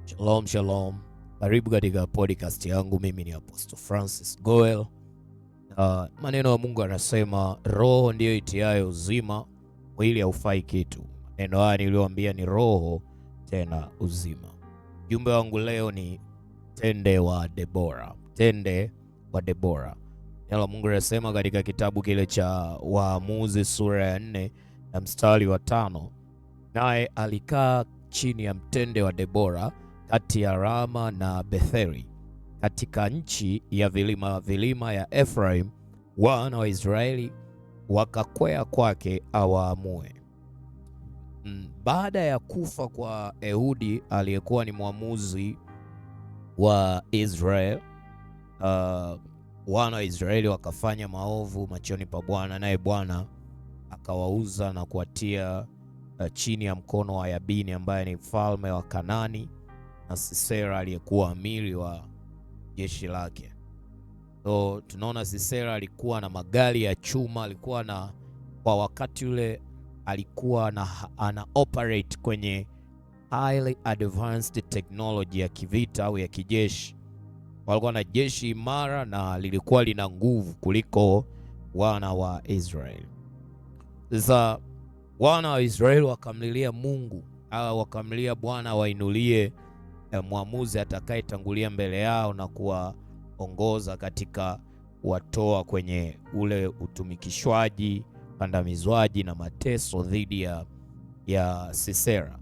Shalom, shalom. Karibu katika podcast yangu. Mimi ni Apostle Francis Goel. Maneno ya Mungu anasema roho ndiyo itiayo uzima, mwili haufai kitu. Maneno haya niliyoambia ni roho tena uzima. Jumbe wangu leo ni mtende wa Debora. Mtende wa Debora. Neno la Mungu anasema katika kitabu kile cha Waamuzi sura ya 4 na mstari wa 5, naye alikaa chini ya mtende wa Debora kati ya Rama na Betheli katika nchi ya vilima ya Efraim. Wana wa Israeli wakakwea kwake awaamue. Baada ya kufa kwa Ehudi aliyekuwa ni mwamuzi wa Israel, wana wa Israeli wakafanya maovu machoni pa Bwana, naye Bwana akawauza na kuwatia chini ya mkono wa Yabini ambaye ni mfalme wa Kanani na Sisera aliyekuwa amiri wa jeshi lake. So tunaona Sisera alikuwa na magari ya chuma, alikuwa na, kwa wakati ule alikuwa ana operate kwenye highly advanced technology ya kivita au ya kijeshi. Walikuwa na jeshi imara na lilikuwa lina nguvu kuliko wana wa Israeli. Sasa wana wa Israeli wakamlilia Mungu, wakamlilia Bwana wainulie mwamuzi atakayetangulia mbele yao na kuwaongoza katika watoa kwenye ule utumikishwaji, kandamizwaji na mateso dhidi ya Sisera.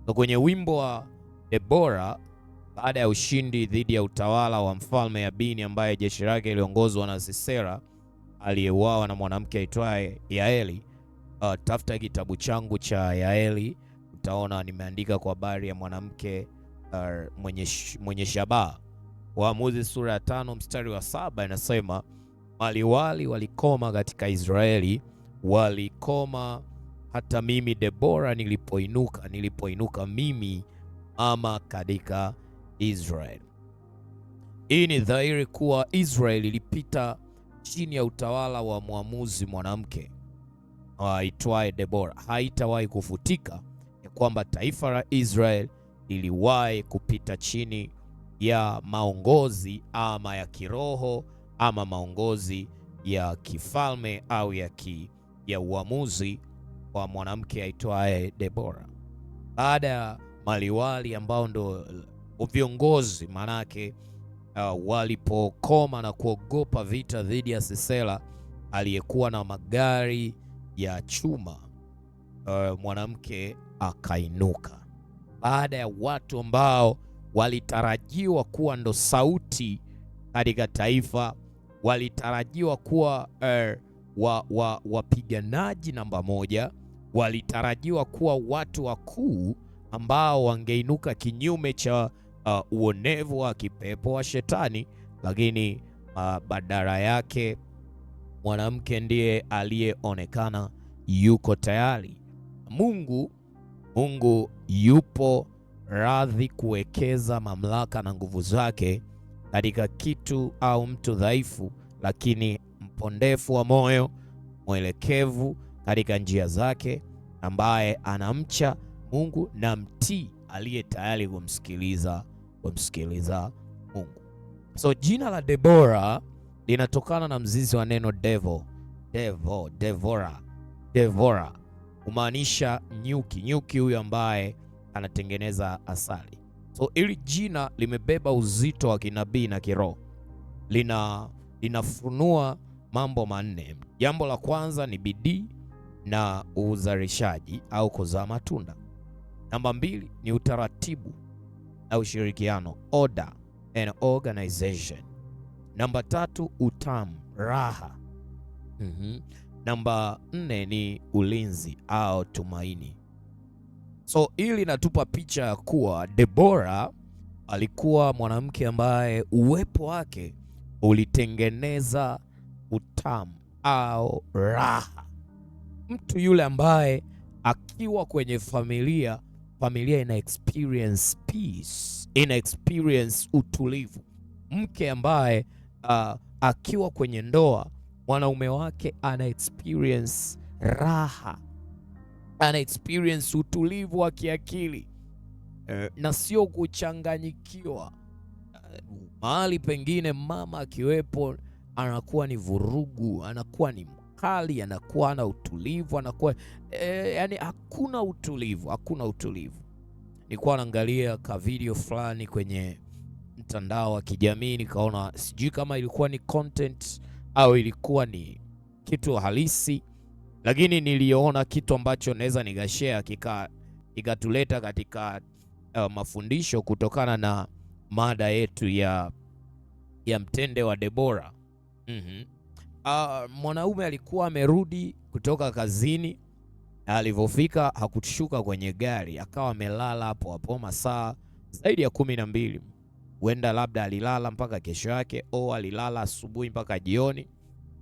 So kwenye wimbo wa Debora, baada ya ushindi dhidi ya utawala wa mfalme Yabini ambaye jeshi lake iliongozwa na Sisera aliyeuawa na mwanamke aitwaye Yaeli. Tafuta kitabu changu cha Yaeli, utaona nimeandika kwa habari ya mwanamke mwenye shabaha. Waamuzi sura ya 5 mstari wa 7 inasema, maliwali walikoma katika Israeli, walikoma hata mimi Debora nilipoinuka mimi ama katika Israeli. Hii ni dhahiri kuwa Israeli ilipita chini ya utawala wa mwamuzi mwanamke aitwaye Debora. Haitawahi kufutika ya kwamba taifa la Israeli iliwahi kupita chini ya maongozi ama ya kiroho ama maongozi ya kifalme au ya uamuzi wa mwanamke aitwaye Debora. Baada ya maliwali ambao ndo viongozi manake, walipokoma na kuogopa vita dhidi ya Sisera aliyekuwa na magari ya chuma, mwanamke akainuka. Baada ya watu ambao walitarajiwa kuwa ndo sauti katika taifa, walitarajiwa kuwa wapiganaji namba moja, walitarajiwa kuwa watu wakuu ambao wangeinuka kinyume cha uonevu wa kipepo wa shetani, lakini badala yake mwanamke ndiye aliyeonekana yuko tayari. Mungu yupo radhi kuwekeza mamlaka na nguvu zake katika kitu au mtu dhaifu, lakini mpondefu wa moyo, mwelekevu katika njia zake, ambaye anamcha Mungu na mtii, aliye tayari kumsikiliza Mungu. So jina la Debora linatokana na mzizi wa neno Devora, kumaanisha nyuki huyu ambaye anatengeneza asali. So ili jina limebeba uzito wa kinabii na kiroho. Linafunua mambo manne. Jambo la kwanza ni bidii na uzalishaji au kuzaa matunda. Namba 2 ni utaratibu na ushirikiano, order and organization. Namba 3 utamu, raha. Namba 4 ni ulinzi au tumaini. So ili natupa picha ya kuwa Debora alikuwa mwanamke ambaye uwepo wake ulitengeneza utamu au raha. Mtu yule ambaye akiwa kwenye familia ina experience peace, ina experience utulivu. Mke ambaye akiwa kwenye ndoa, mwanaume wake ana experience raha, ana experience utulivu wa kiakili. na sio kuchanganyikiwa. Mahali pengine mama akiwepo anakuwa ni vurugu, anakuwa ni mkali, anakuwa na utulivu, anakuwa yani hakuna utulivu. Nilikuwa naangalia ka video fulani kwenye mtandao wa kijamii, nikaona sijui kama ilikuwa ni content au ilikuwa ni kitu halisi, lakini niliona kitu ambacho naweza nigashare kikatuleta katika mafundisho kutokana na mada yetu ya mtende wa Debora. Mwanaume alikuwa amerudi kutoka kazini, alivyofika hakushuka kwenye gari, akawa amelala hapo masaa zaidi ya 12. Huenda labda alilala mpaka kesho yake au alilala asubuhi mpaka jioni,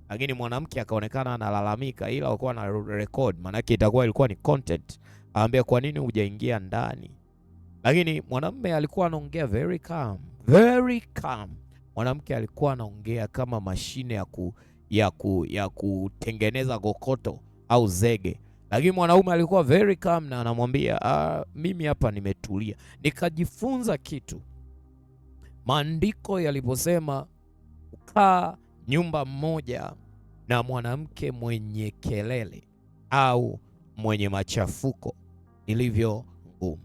lakini mwanamke akaonekana analalamika, ila alikuwa na record, maana yake ilikuwa ni content. Anambia, kwa nini hujaingia ndani? Lakini mwanamume alikuwa anaongea very calm. Mwanamke alikuwa anaongea kama mashine ya kutengeneza kokoto au zege, lakini mwanaume alikuwa very calm na anamwambia mimi hapa nimetulia. Nikajifunza kitu. Maandiko yaliposema kukaa nyumba moja na mwanamke mwenye kelele au mwenye machafuko ilivyo ngumu.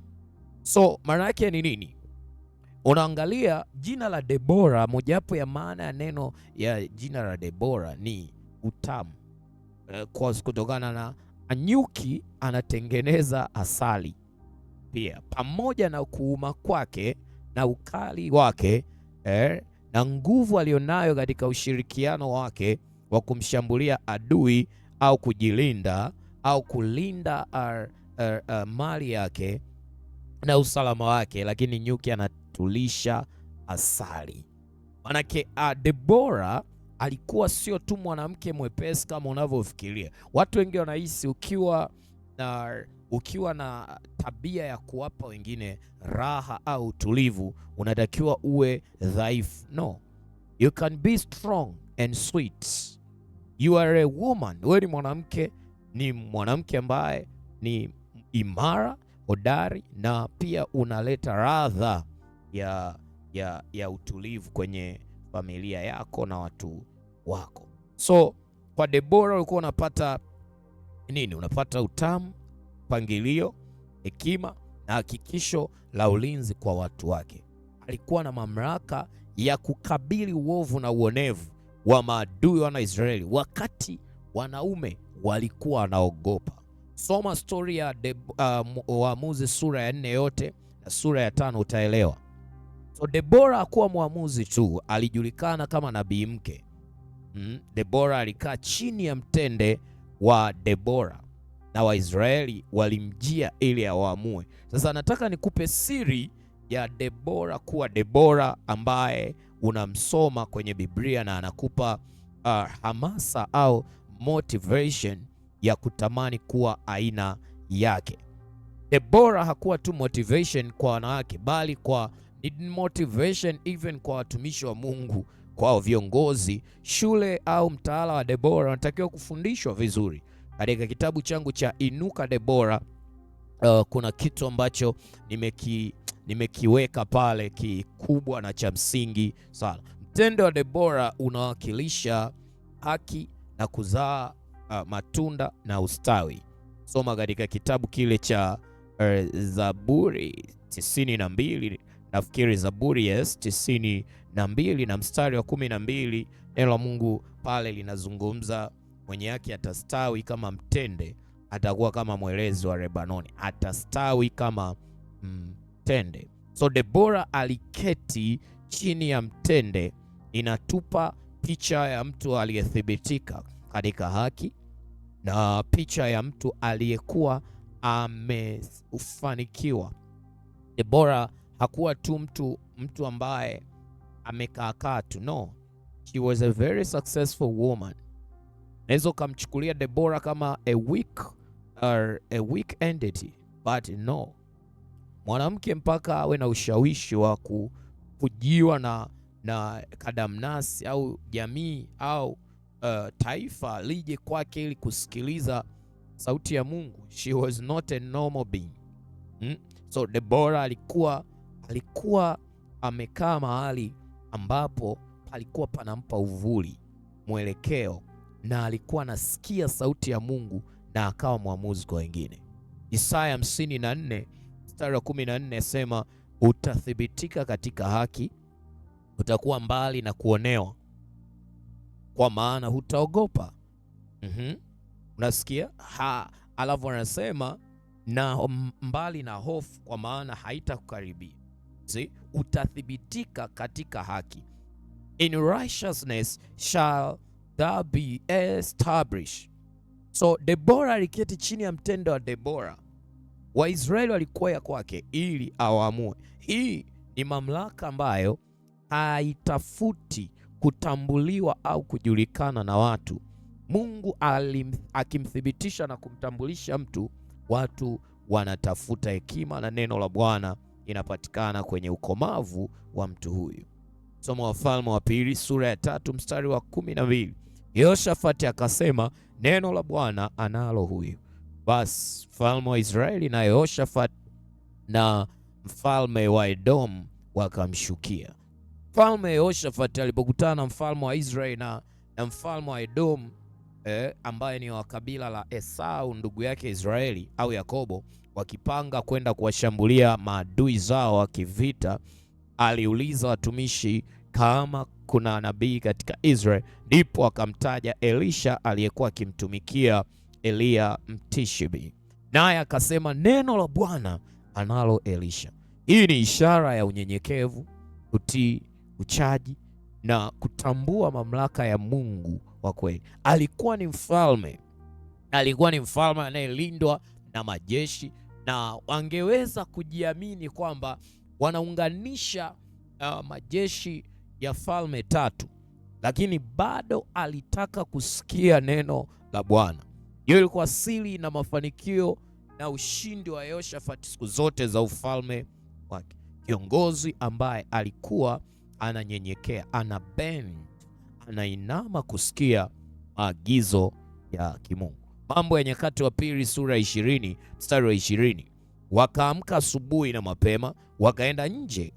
So maana yake ni nini? Unaangalia jina la Debora, mojawapo ya maana ya neno ya jina la Debora ni utamu, kwa kutokana na nyuki anatengeneza asali pia, pamoja na kuuma kwake na ukali wake na nguvu alionayo katika ushirikiano wake wa kumshambulia adui au kujilinda au kulinda mali yake na usalama wake, lakini nyuki anatulisha asali. Manake Debora alikuwa sio tu mwanamke mwepesi kama unavyofikiria. Watu wengi wanahisi ukiwa na tabia ya kuwapa wengine raha au utulivu unatakiwa uwe dhaifu. No, you can be strong and sweet. You are a woman. Wewe ni mwanamke ambaye ni imara, hodari, na pia unaleta radha ya utulivu kwenye familia yako na watu wako. So kwa Debora ulikuwa unapata nini? Unapata utamu, mpangilio, hekima na hakikisho la ulinzi kwa watu wake. Alikuwa na mamlaka ya kukabili uovu na uonevu wa maadui wana Israeli wakati wanaume walikuwa wanaogopa. Soma story ya Waamuzi sura ya 4 yote na sura ya 5 utaelewa. So Debora hakuwa mwamuzi tu, alijulikana kama nabii mke. Debora alikaa chini ya mtende wa Debora na Waisraeli walimjia ili awaamue. Sasa nataka nikupe siri ya Debora kuwa Debora ambaye unamsoma kwenye Biblia na anakupa hamasa au motivation ya kutamani kuwa aina yake. Debora hakuwa tu motivation kwa wanawake, bali ni motivation even kwa watumishi wa Mungu, kwa viongozi. Shule au mtaala wa Debora unatakiwa kufundishwa vizuri. Katika kitabu changu cha Inuka Debora kuna kitu ambacho nimekiweka pale kikubwa na cha msingi sana. Mtende wa Debora unawakilisha haki na kuzaa matunda na ustawi. Soma katika kitabu kile cha Zaburi 92, nafikiri Zaburi 92 na mstari wa 12. Neno la Mungu pale linazungumza, mwenye haki atastawi kama mtende, atakuwa kama mwelezi wa Lebanoni, atastawi kama mtende. So Debora aliketi chini ya mtende. Inatupa picha ya mtu aliyethibitika katika haki na picha ya mtu aliyekuwa amefanikiwa. Debora hakuwa tu mtu ambaye amekaa tu. No, she was a very successful woman. Naweza kumchukulia Debora kama a weak entity, but no, mwanamke mpaka awe na ushawishi wa kujiwa na kadamnasi au jamii au taifa lije kwake ili kusikiliza sauti ya Mungu. She was not a normal being. So Debora alikuwa amekaa mahali ambapo palikuwa panampa uvuli, mwelekeo, na alikuwa anasikia sauti ya Mungu na akawa mwamuzi kwa wengine. Isaya 54 mstari wa 14 sema, utathibitika katika haki, utakuwa mbali na kuonewa, kwa maana hutaogopa. Unasikia? Alafu anasema na mbali na hofu, kwa maana haitakukaribia. Utathibitika katika haki. In righteousness shall thou be established. So Debora aliketi chini ya mtendo wa Debora. Waisraeli walikuwa ya kwake ili awaamue. Hii ni mamlaka ambayo haitafuti kutambuliwa au kujulikana na watu. Mungu akimthibitisha na kumtambulisha mtu, watu wanatafuta hekima, na neno la Bwana inapatikana kwenye ukomavu wa mtu huyu. Somo Wafalme wa Pili sura ya 3 mstari wa 12. Yehoshafati akasema, neno la Bwana analo huyu. Basi mfalme wa Israeli na Yehoshafati na mfalme wa Edom wakamshukia. Mfalme Yehoshafati alipokutana na mfalme wa Israeli na mfalme wa Edom, ambaye ni wa kabila la Esau ndugu yake Israeli au Yakobo, wakipanga kwenda kuwashambulia maadui zao wa kivita, aliuliza watumishi kama kuna nabii katika Israeli. Ndipo akamtaja Elisha aliyekuwa akimtumikia Eliya Mtishibi, naye akasema, neno la Bwana analo Elisha. Hii ni ishara ya unyenyekevu, kutii, uchaji na kutambua mamlaka ya Mungu wa kweli. Alikuwa ni mfalme anayelindwa na majeshi, na wangeweza kujiamini kwamba wanaunganisha majeshi ya falme tatu, lakini bado alitaka kusikia neno la Bwana. Hiyo ilikuwa siri na mafanikio na ushindi wa Yehoshafati siku zote za ufalme wake. Kiongozi ambaye alikuwa ananyenyekea, anabend, anainama kusikia maagizo ya kimungu. Mambo ya Nyakati wa Pili sura 20 mstari wa 20. Wakaamka asubuhi na mapema, wakaenda nje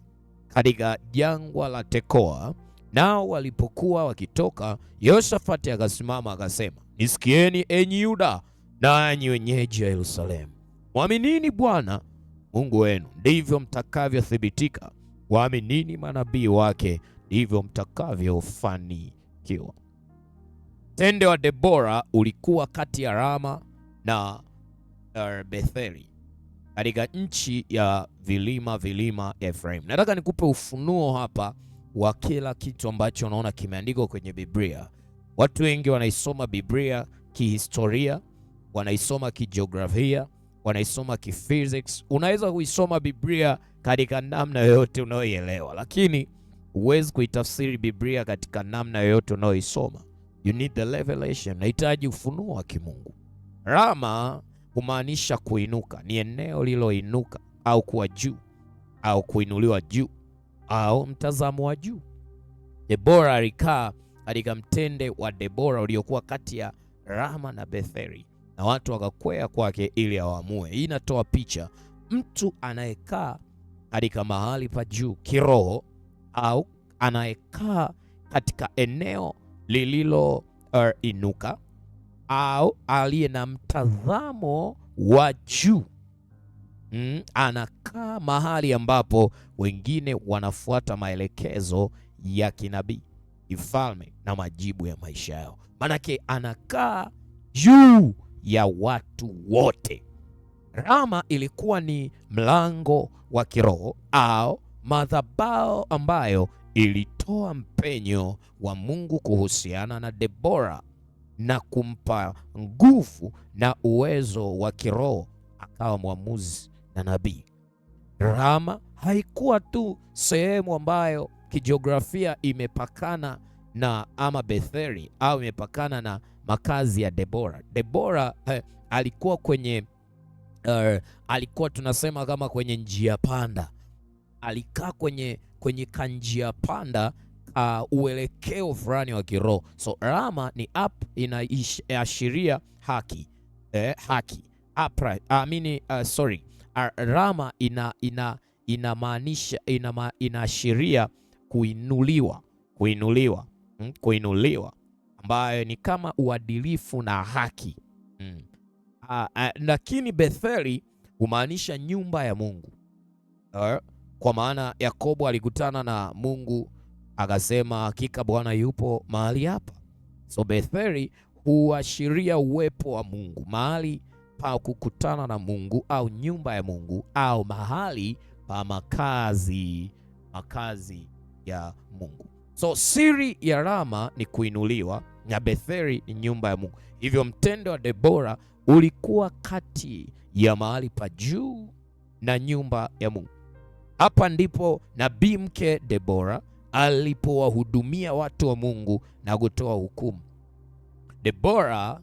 katika jangwa la Tekoa. Nao walipokuwa wakitoka, Yehoshafati akasimama akasema, nisikieni enyi Yuda nanyi wenyeji wa Yerusalemu, mwaminini Bwana Mungu wenu, ndivyo mtakavyothibitika; waaminini manabii wake, ndivyo mtakavyofanikiwa. Mtende wa Debora ulikuwa kati ya Rama na Betheli katika nchi ya vilima ya Efraimu. Nataka nikupe ufunuo hapa wa kila kitu ambacho unaona kimeandikwa kwenye Biblia. Watu wengi wanaisoma Biblia kihistoria, wanaisoma kijiografia, wanaisoma kiphysics. Unaweza kuisoma Biblia katika namna yoyote unayoielewa, lakini huwezi kuitafsiri Biblia katika namna yoyote unayoisoma. You need the revelation. Unahitaji ufunuo wa kimungu. Rama humaanisha kuinuka, ni eneo liloinuka au kuwa juu au kuinuliwa juu au mtazamo wa juu. Debora alikaa katika mtende wa Debora uliokuwa kati ya Rama na Betheli, na watu wakakwea kwake ili awaamue. Hii inatoa picha mtu anayekaa katika mahali pa juu kiroho, au anayekaa katika eneo lililoinuka, au aliye na mtazamo wa juu. Anakaa mahali ambapo wengine wanafuata maelekezo ya kinabii, kifalme na majibu ya maisha yao. Manake anakaa juu ya watu wote. Rama ilikuwa ni mlango wa kiroho au madhabahu ambayo ilitoa mpenyo wa Mungu kuhusiana na Debora na kumpa nguvu na uwezo wa kiroho, akawa mwamuzi na nabii. Rama haikuwa tu sehemu ambayo kijiografia imepakana na ama Betheli au imepakana na makazi ya Debora. Debora alikuwa kwenye alikuwa tunasema kama kwenye njia panda. Alikaa kwenye kanjia panda, uelekeo fulani wa kiroho. So Rama ni up, inaashiria haki, haki, Rama inamaanisha inaashiria kuinuliwa, ambayo ni kama uadilifu na haki. Lakini Betheli humaanisha nyumba ya Mungu. Kwa maana Yakobo alikutana na Mungu akasema, hakika Bwana yupo mahali hapa. So Betheli huashiria uwepo wa Mungu, mahali pa kukutana na Mungu au nyumba ya Mungu au mahali pa makazi ya Mungu. So siri ya Rama ni kuinuliwa na Betheli ni nyumba ya Mungu. Hivyo mtendo wa Debora ulikuwa kati ya mahali pa juu na nyumba ya Mungu. Hapa ndipo nabii mke Debora alipowahudumia watu wa Mungu na kutoa hukumu. Debora,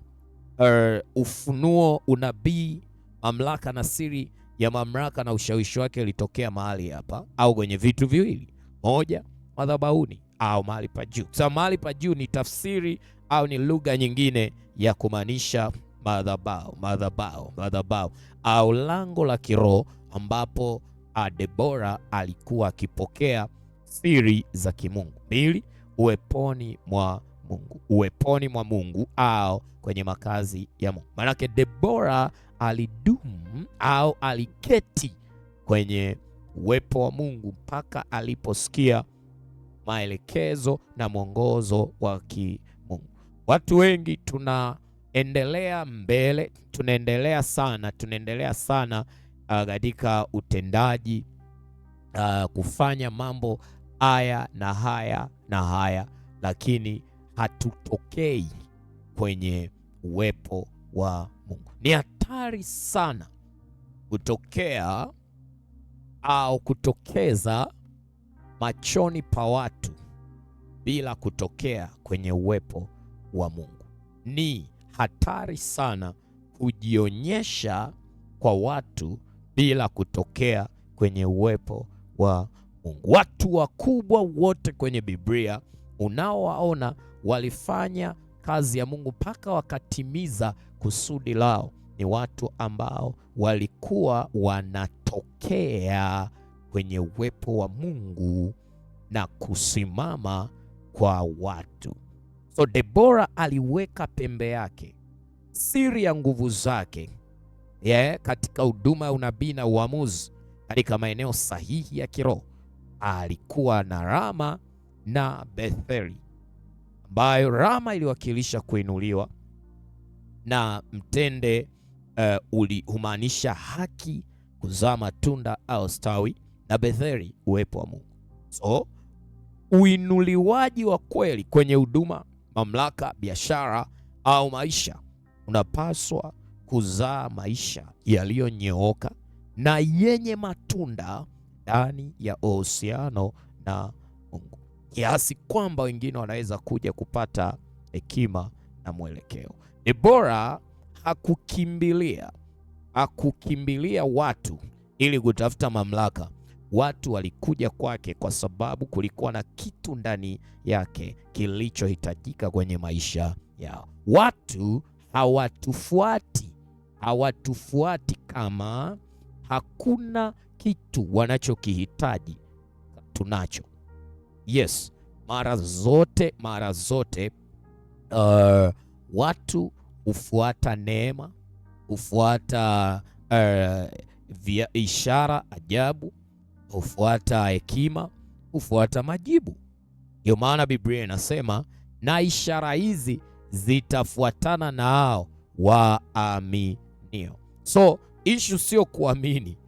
ufunuo, unabii, mamlaka na siri ya mamlaka na ushawishi wake ilitokea mahali hapa au kwenye vitu viwili. Moja, madhabahuni au mahali pa juu. Sasa mahali pa juu ni tafsiri au ni lugha nyingine ya kumaanisha madhabahu au lango la kiroho ambapo Debora alikuwa akipokea siri za kimungu. Pili, uweponi mwa Mungu au kwenye makazi ya Mungu. Maanake Debora alidumu au aliketi kwenye uwepo wa Mungu mpaka aliposikia maelekezo na mwongozo wa kimungu. Watu wengi tunaendelea mbele, tunaendelea sana katika utendaji, kufanya mambo haya na haya, lakini hatutokei kwenye uwepo wa Mungu. Ni hatari sana kutokea au kutokeza machoni pa watu bila kutokea kwenye uwepo wa Mungu. Ni hatari sana kujionyesha kwa watu bila kutokea kwenye uwepo wa Mungu. Watu wakubwa wote kwenye Biblia unaowaona walifanya kazi ya Mungu mpaka wakatimiza kusudi lao, ni watu ambao walikuwa wanatokea kwenye uwepo wa Mungu na kusimama kwa watu. So Debora aliweka pembe yake, siri ya nguvu zake katika huduma ya unabii na uamuzi katika maeneo sahihi ya kiroho. Alikuwa na Rama na Betheli, ambayo Rama iliwakilisha kuinuliwa na mtende humaanisha haki, kuzaa matunda au stawi, na Betheli uwepo wa Mungu. So uinuliwaji wa kweli kwenye huduma, mamlaka, biashara au maisha unapaswa kuzaa maisha yaliyonyooka na yenye matunda ndani ya uhusiano na Mungu, kiasi kwamba wengine wanaweza kuja kupata hekima na mwelekeo. Debora hakukimbilia watu ili kutafuta mamlaka. Watu walikuja kwake kwa sababu kulikuwa na kitu ndani yake kilichohitajika kwenye maisha yao. Watu hawatufuati kama hakuna kitu wanachokihitaji tunacho. Yes, mara zote watu hufuata neema, hufuata ishara ajabu, hufuata hekima, hufuata majibu. Ndio maana Biblia inasema na ishara hizi zitafuatana na hao waaminio. So issue sio kuamini,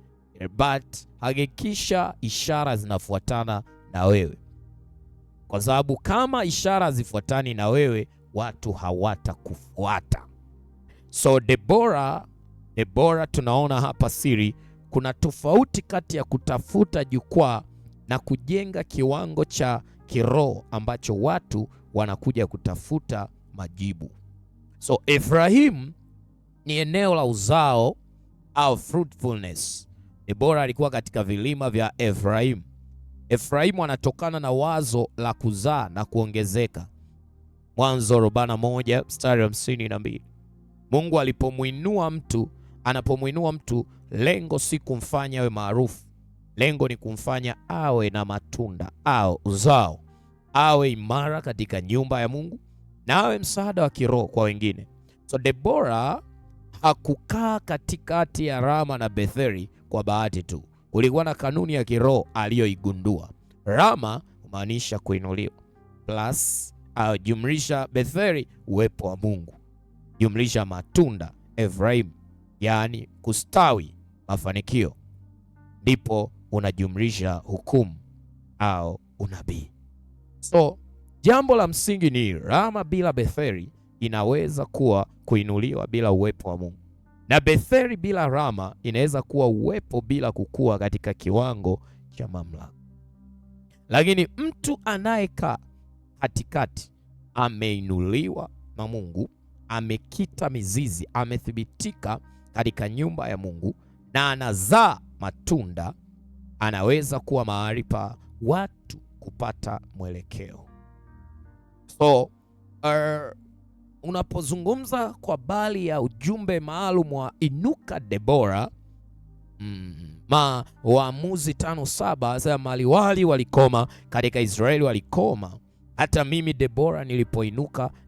but hakikisha ishara zinafuatana na wewe, kwa sababu kama ishara zifuatani na wewe, watu hawatakufuata. So Debora, tunaona hapa siri. Kuna tofauti kati ya kutafuta jukwaa na kujenga kiwango cha kiroho ambacho watu wanakuja kutafuta majibu. So Efraim ni eneo la uzao au fruitfulness. Debora alikuwa katika vilima vya Efraim. Efraimu anatokana na wazo la kuzaa na kuongezeka. Mwanzo 41 mstari wa 52. Mungu anapomwinua mtu lengo si kumfanya awe maarufu, lengo ni kumfanya awe na matunda au uzao, awe imara katika nyumba ya Mungu na awe msaada wa kiroho kwa wengine. So Debora hakukaa katikati ya Rama na Betheli kwa bahati tu. Kulikuwa na kanuni ya kiroho aliyoigundua. Rama humaanisha kuinuliwa, plus jumlisha Betheli uwepo wa Mungu, jumlisha matunda Efraim, yaani kustawi, mafanikio, ndipo unajumlisha hukumu au unabii. So jambo la msingi ni Rama bila Betheli inaweza kuwa kuinuliwa bila uwepo wa Mungu, na Betheli bila Rama inaweza kuwa uwepo bila kukua katika kiwango cha mamlaka. Lakini mtu anayekaa katikati ameinuliwa na Mungu, amekita mizizi, amethibitika katika nyumba ya Mungu na anazaa matunda, anaweza kuwa mahali pa watu kupata mwelekeo. So unapozungumza kwa bali ya ujumbe maalum wa inuka Debora, Waamuzi 5:7 sema maliwali walikoma katika Israeli, walikoma. Hata mimi Debora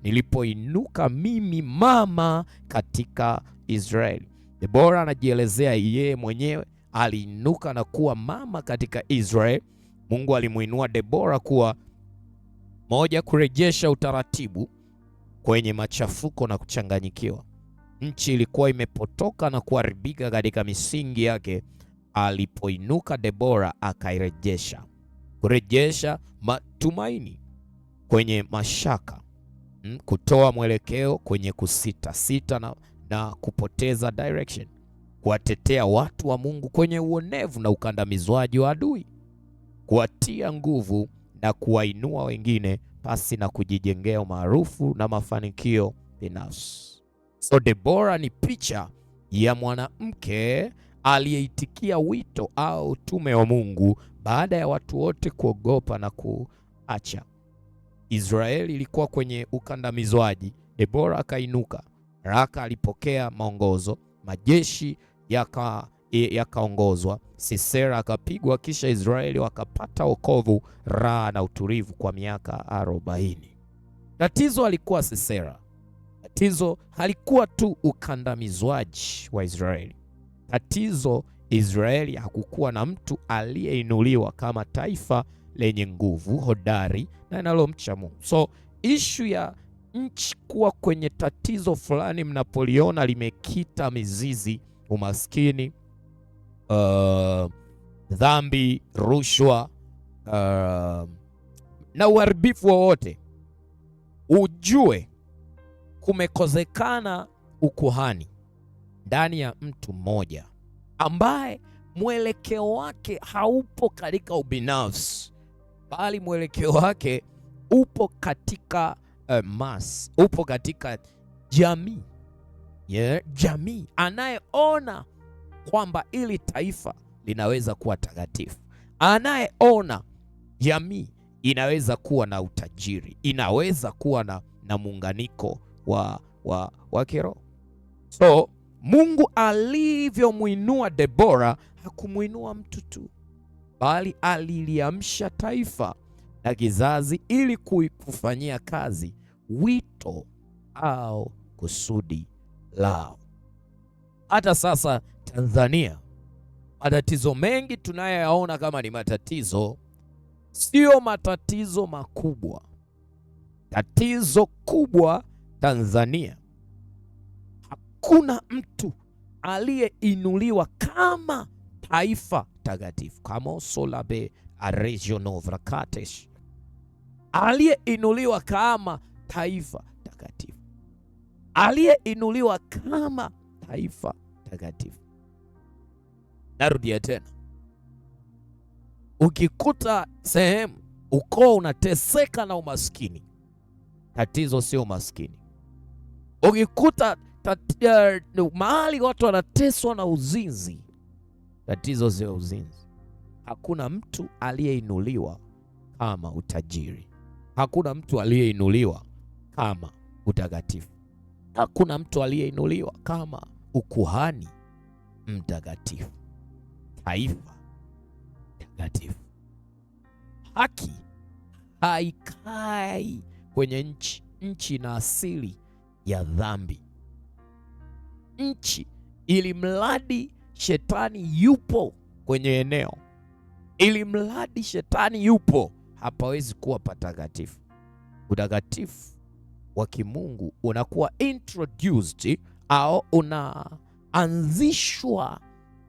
nilipoinuka mimi mama katika Israeli. Debora anajielezea yeye mwenyewe aliinuka na kuwa mama katika Israeli. Mungu alimuinua Debora kuwa moja, kurejesha utaratibu kwenye machafuko na kuchanganyikiwa. Nchi ilikuwa imepotoka na kuharibika katika misingi yake. Alipoinuka Debora akairejesha, kurejesha matumaini kwenye mashaka, kutoa mwelekeo kwenye kusita na kupoteza direction, kuwatetea watu wa Mungu kwenye uonevu na ukandamizwaji wa adui, kuwatia nguvu na kuwainua wengine pasi na kujijengea umaarufu na mafanikio binafsi. So Debora ni picha ya mwanamke aliyeitikia wito au tume wa Mungu baada ya watu wote kuogopa na kuacha. Israeli ilikuwa kwenye ukandamizwaji, Debora akainuka. Baraka alipokea maongozo, majeshi yakaongozwa, Sisera akapigwa, kisha Israeli wakapata wokovu, raha na utulivu kwa miaka 40. Tatizo alikuwa Sisera. Tatizo halikuwa tu ukandamizwaji wa Israeli. Tatizo, Israeli hakukuwa na mtu aliyeinuliwa kama taifa lenye nguvu, hodari na linalomcha Mungu. So ishu ya nchi kuwa kwenye tatizo fulani mnapoliona limekita mizizi, umaskini, dhambi, rushwa na uharibifu wowote, ujue kumekozekana ukuhani ndani ya mtu mmoja ambaye mwelekeo wake haupo katika ubinafsi, bali mwelekeo wake upo katika upo katika jamii. Jamii anayeona kwamba ili taifa linaweza kuwa takatifu, anayeona jamii inaweza kuwa na utajiri, inaweza kuwa na muunganiko wa kiroho. So Mungu alivyomuinua Debora, hakumuinua mtu tu, bali aliliamsha taifa na kizazi ili kufanyia kazi wito au kusudi lao. Hata sasa Tanzania, matatizo mengi tunayoyaona kama ni matatizo, sio matatizo makubwa. Tatizo kubwa Tanzania, hakuna mtu aliyeinuliwa kama taifa takatifu, kama Solabe Aregionovrakatesh, aliyeinuliwa kama taifa takatifu, aliyeinuliwa kama taifa takatifu. Narudia tena, ukikuta sehemu ukoo unateseka na umaskini, tatizo sio umaskini. Ukikuta mahali watu wanateswa na uzinzi, tatizo sio uzinzi. Hakuna mtu aliyeinuliwa kama utajiri. Hakuna mtu aliyeinuliwa kama utakatifu. Hakuna mtu aliyeinuliwa kama ukuhani. mtakatifu, taifa takatifu. Haki haikai kwenye nchi. Nchi na asili ya dhambi. Nchi, ili mradi shetani yupo kwenye eneo, ili mradi shetani yupo, hapawezi kuwa patakatifu. Utakatifu wa kimungu unakuwa introduced au unaanzishwa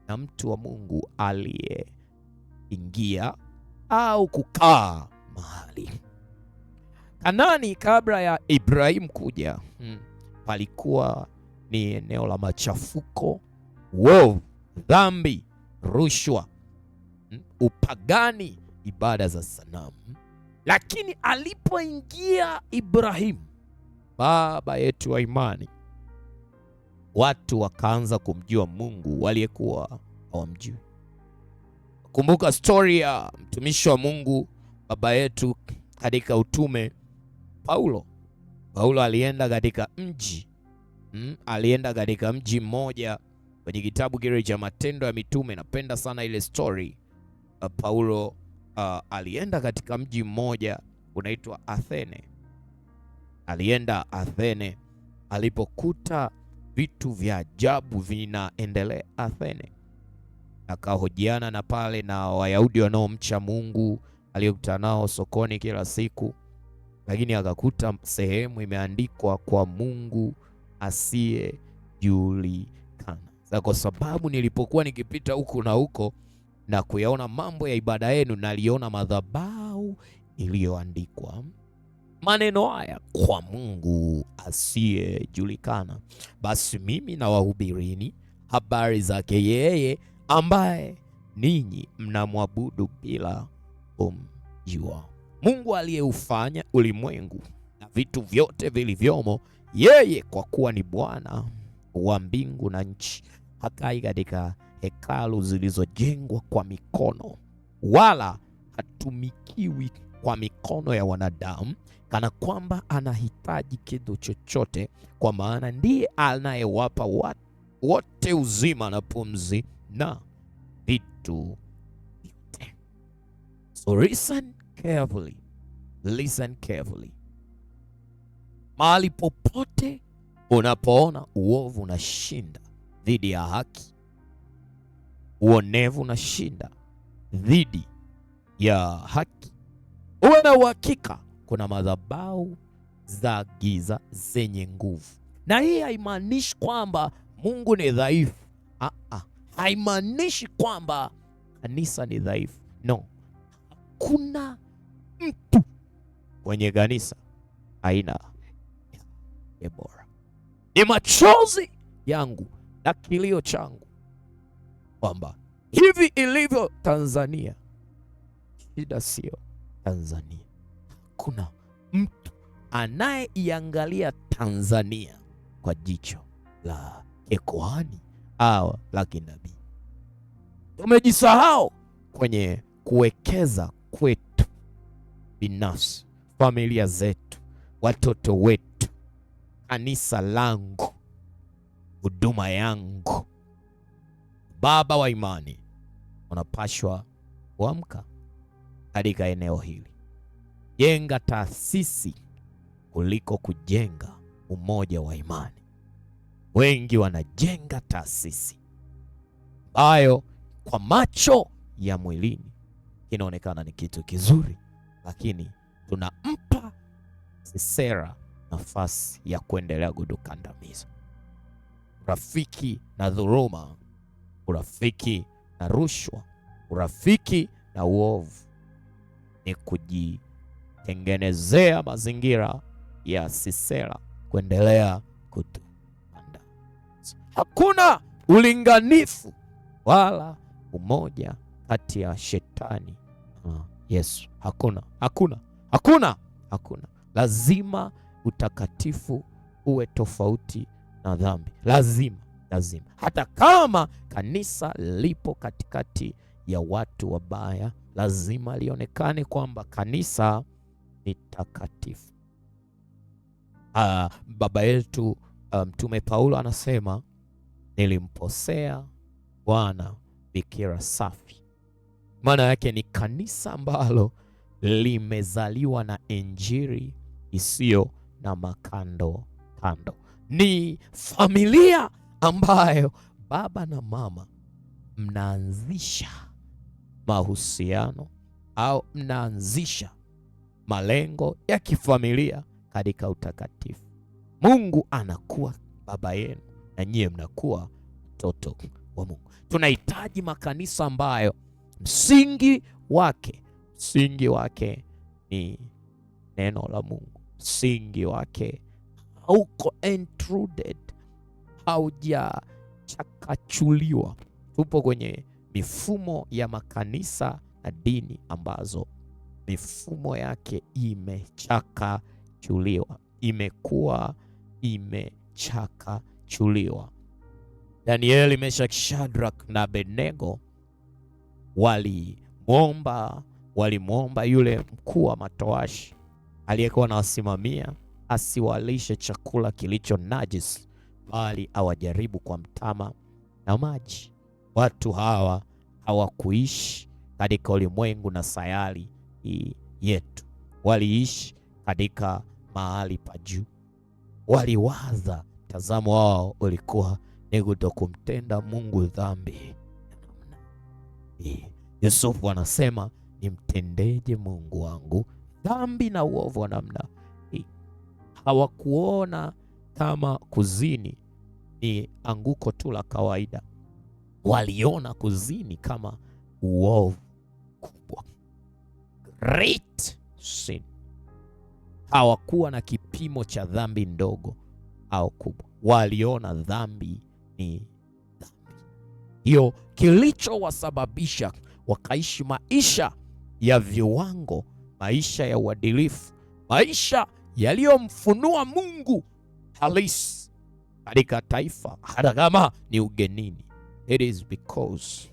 na mtu wa Mungu aliyeingia au kukaa mahali. Kanaani kabla ya Ibrahim kuja, palikuwa ni eneo la machafuko, uovu, dhambi, rushwa, upagani, ibada za sanamu. Lakini alipoingia Ibrahim, baba yetu wa imani, watu wakaanza kumjua Mungu waliyekuwa hawamjui. Kumbuka story ya mtumishi wa Mungu baba yetu katika utume, Paulo. Paulo alienda katika mji mmoja kwenye kitabu kile cha Matendo ya Mitume. Napenda sana ile story. Paulo alienda katika mji mmoja unaitwa Athene. Alienda Athene, alipokuta vitu vya ajabu vinaendelea Athene, akahojiana na pale na Wayahudi wanaomcha Mungu aliyokutana nao sokoni kila siku, lakini akakuta sehemu imeandikwa kwa Mungu asiyejulikana. Kwa sababu nilipokuwa nikipita huku na huko na kuyaona mambo ya ibada yenu, naliona madhabahu iliyoandikwa maneno haya, kwa Mungu asiyejulikana. Basi mimi nawahubirini habari zake yeye ambaye ninyi mnamwabudu bila kumjua, Mungu aliyeufanya ulimwengu na vitu vyote vilivyomo, yeye kwa kuwa ni Bwana wa mbingu na nchi, hakai katika hekalu zilizojengwa kwa mikono, wala hatumikiwi kwa mikono ya wanadamu, kana kwamba anahitaji kitu chochote, kwa maana ndiye anayewapa wote uzima na pumzi na vitu vyote. So listen carefully. Mahali popote unapoona uovu unashinda dhidi ya haki, uonevu unashinda dhidi ya haki, uwe na uhakika kuna madhabahu za giza zenye nguvu. Na hii haimaanishi kwamba Mungu ni dhaifu. Haimaanishi kwamba kanisa ni dhaifu. No. Hakuna mtu kwenye kanisa aina ya bora. Ni machozi yangu na kilio changu kwamba hivi ilivyo Tanzania, shida sio Tanzania. Hakuna mtu anayeiangalia Tanzania kwa jicho la kikuhani au la kinabii. Tumejisahau kwenye kuwekeza kwetu binafsi, familia zetu, watoto wetu, kanisa langu, huduma yangu. Baba wa imani, unapashwa kuamka katika eneo hili. Jenga taasisi kuliko kujenga umoja wa imani. Wengi wanajenga taasisi ambayo kwa macho ya mwilini inaonekana ni kitu kizuri, lakini tunampa Sisera nafasi ya kuendelea kudukandamiza. Urafiki na dhuluma, urafiki na rushwa, urafiki na uovu ni kujitengenezea mazingira ya Sisera kuendelea kudukandamiza. Hakuna ulinganifu wala umoja kati ya shetani na Yesu. Hakuna. Lazima utakatifu uwe tofauti na dhambi. Lazima. Hata kama kanisa lipo katikati ya watu wabaya, lazima lionekane kwamba kanisa ni takatifu. Baba yetu Mtume Paulo anasema, nilimposea Bwana bikira safi. Maana yake ni kanisa ambalo limezaliwa na injili isiyo na makando kando. Ni familia ambayo baba na mama mnaanzisha mahusiano au mnaanzisha malengo ya kifamilia katika utakatifu. Mungu anakuwa baba yenu na nyie mnakuwa mtoto wa Mungu. Tunahitaji makanisa ambayo msingi wake ni neno la Mungu. Msingi wake hauko intruded, haujachakachuliwa. Tupo kwenye mifumo ya makanisa na dini ambazo mifumo yake imechakachuliwa, imekuwa imechakachuliwa. Danieli, Meshaki, Shadrach na Abednego walimwomba yule mkuu wa matowashi aliyekuwa anawasimamia asiwalishe chakula kilicho najisi, bali awajaribu kwa mtama na maji. Watu hawa hawakuishi katika ulimwengu na sayari hii yetu, waliishi katika mahali pa juu. Waliwaza, mtazamo wao ulikuwa ni kutokumtenda Mungu dhambi. Yusufu anasema, nimtendeje Mungu wangu dhambi na uovu wa namna hii? Hawakuona kama kuzini ni anguko tu la kawaida, waliona kuzini kama uovu kubwa, great sin. Hawakuwa na kipimo cha dhambi ndogo au kubwa, waliona dhambi ni dhambi. Hiyo kilichowasababisha wakaishi maisha ya viwango, maisha ya uadilifu, maisha yaliyomfunua Mungu halisi katika taifa, hata kama ni ugenini. It is because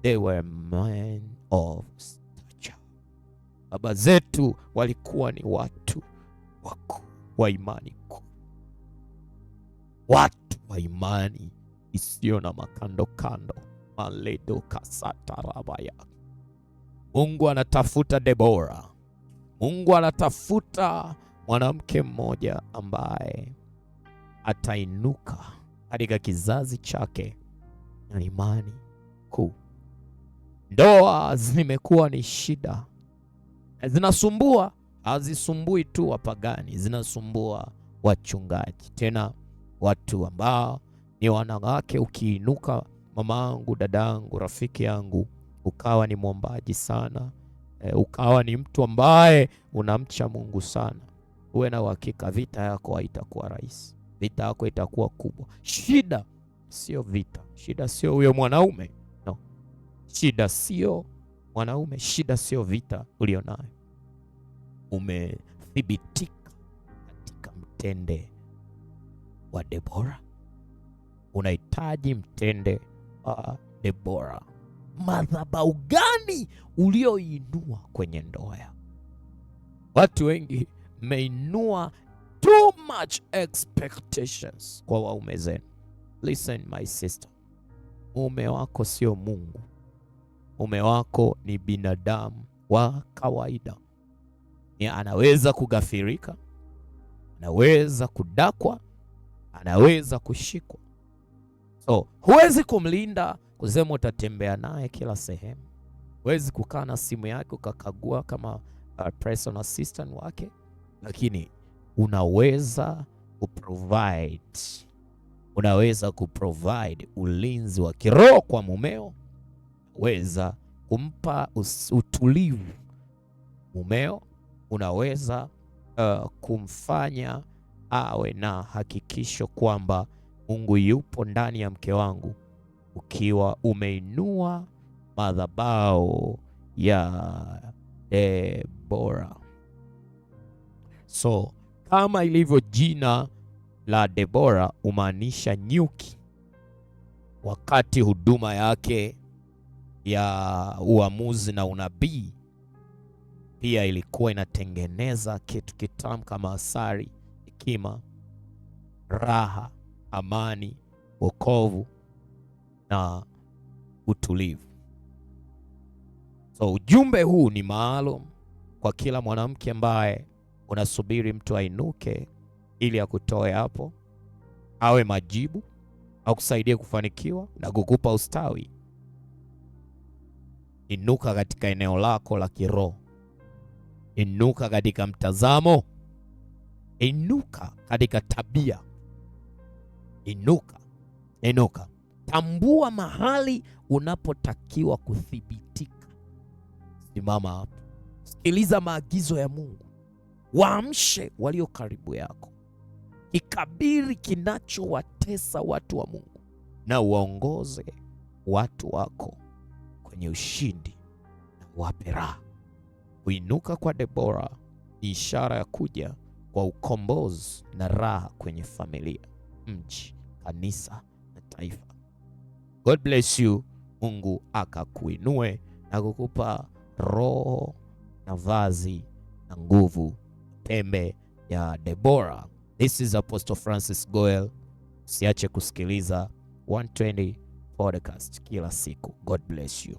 they were men of stature. Baba zetu walikuwa ni watu wakuu wa imani kuu, watu wa imani isiyo na makando kando. Maledo kasatarabaya. Mungu anatafuta Debora. Mungu anatafuta mwanamke mmoja ambaye atainuka katika kizazi chake na imani kuu. Ndoa zimekuwa ni shida, zinasumbua. Hazisumbui tu wapagani, zinasumbua wachungaji, tena watu ambao ni wanawake. Ukiinuka mamangu, dadangu, rafiki yangu, ukawa ni mwombaji sana, ukawa ni mtu ambaye unamcha Mungu sana, uwe na uhakika vita yako haitakuwa rahisi, vita yako itakuwa kubwa. Shida sio vita, shida sio huyo mwanaume, no. Shida sio mwanaume, shida sio vita ulionayo. Umethibitika katika mtende wa Debora, unahitaji mtende wa Debora. Madhabahu gani ulioinua kwenye ndoa yako? Watu wengi mmeinua too much expectations kwa waume zenu. Listen my sister, mume wako sio Mungu. Mume wako ni binadamu wa kawaida. Ni anaweza kugafirika, anaweza kudakwa, anaweza kushikwa. So huwezi kumlinda kusema utatembea naye kila sehemu. Huwezi kukaa na simu yake ukakagua kama personal assistant wake, lakini unaweza kuprovide ulinzi wa kiroho kwa mumeo. Unaweza kumpa utulivu mumeo. Unaweza kumfanya awe na hakikisho kwamba Mungu yupo ndani ya mke wangu, ukiwa umeinua madhabahu ya Debora. So kama ilivyo jina la Debora humaanisha nyuki, wakati huduma yake ya uamuzi na unabii pia ilikuwa inatengeneza kitu kitamu kama asali, hekima, raha, amani, wokovu na utulivu. So ujumbe huu ni maalum kwa kila mwanamke ambaye unasubiri mtu ainuke ili akutoe hapo, awe majibu au kusaidia kufanikiwa na kukupa ustawi. Inuka katika eneo lako la kiroho. Inuka katika mtazamo. Inuka katika tabia. Inuka. Tambua mahali unapotakiwa kuthibitika. Simama hapo. Sikiliza maagizo ya Mungu. Waamshe walio karibu yako. Ikabiri kinachowatesa watu wa Mungu na uwaongoze watu wako kwenye ushindi na wape raha. Kuinuka kwa Debora ni ishara ya kuja kwa ukombozi na raha kwenye familia, mji, kanisa na taifa. God bless you. Mungu akakuinue na kukupa roho na vazi na nguvu, pembe ya Debora. This is Apostle Francis Goel. Usiache kusikiliza 120 podcast kila siku. God bless you.